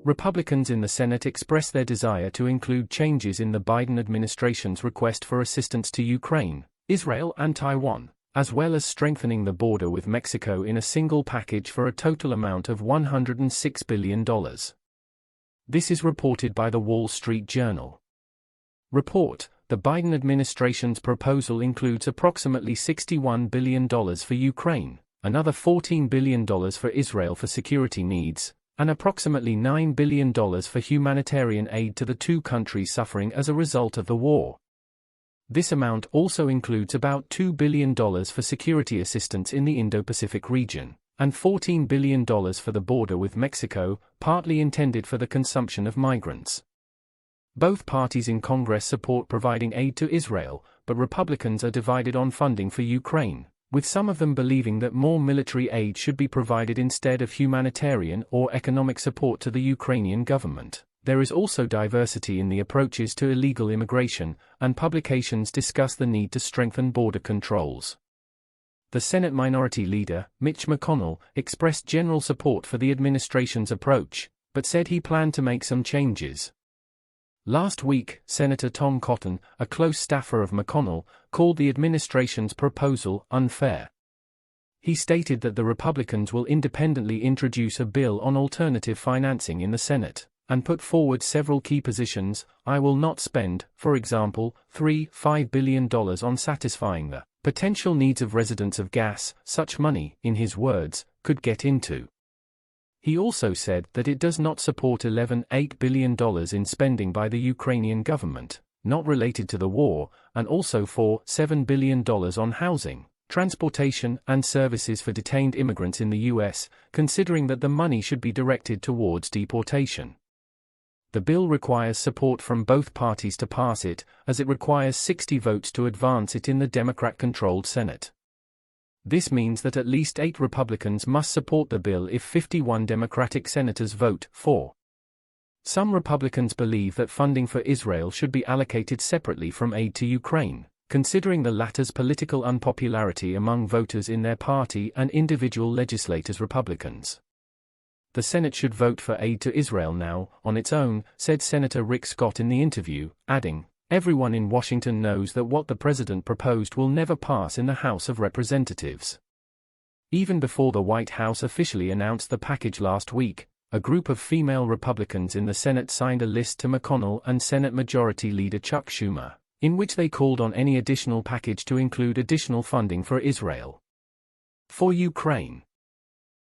Republicans in the Senate expressed their desire to include changes in the Biden administration's request for assistance to Ukraine, Israel and Taiwan, as well as strengthening the border with Mexico in a single package for a total amount of $106 billion. This is reported by the Wall Street Journal. Report: the Biden administration's proposal includes approximately $61 billion for Ukraine, another $14 billion for Israel for security needs, and approximately $9 billion for humanitarian aid to the two countries suffering as a result of the war. This amount also includes about $2 billion for security assistance in the Indo-Pacific region, and $14 billion for the border with Mexico, partly intended for the consumption of migrants. Both parties in Congress support providing aid to Israel, but Republicans are divided on funding for Ukraine, with some of them believing that more military aid should be provided instead of humanitarian or economic support to the Ukrainian government. There is also diversity in the approaches to illegal immigration, and publications discuss the need to strengthen border controls. The Senate Minority Leader, Mitch McConnell, expressed general support for the administration's approach, but said he planned to make some changes. Last week, Senator Tom Cotton, a close staffer of McConnell, called the administration's proposal unfair. He stated that the Republicans will independently introduce a bill on alternative financing in the Senate, and put forward several key positions. I will not spend, for example, $5 billion on satisfying the potential needs of residents of gas. Such money, in his words, could get into. He also said that it does not support $11.8 billion in spending by the Ukrainian government, not related to the war, and also for $7 billion on housing, transportation, and services for detained immigrants in the U.S., considering that the money should be directed towards deportation. The bill requires support from both parties to pass it, as it requires 60 votes to advance it in the Democrat-controlled Senate. This means that at least 8 Republicans must support the bill if 51 Democratic senators vote for. Some Republicans believe that funding for Israel should be allocated separately from aid to Ukraine, considering the latter's political unpopularity among voters in their party and individual legislators. Republicans. The Senate should vote for aid to Israel now, on its own, said Senator Rick Scott in the interview, adding, "Everyone in Washington knows that what the president proposed will never pass in the House of Representatives." Even before the White House officially announced the package last week, a group of female Republicans in the Senate signed a list to McConnell and Senate Majority Leader Chuck Schumer, in which they called on any additional package to include additional funding for Israel. For Ukraine.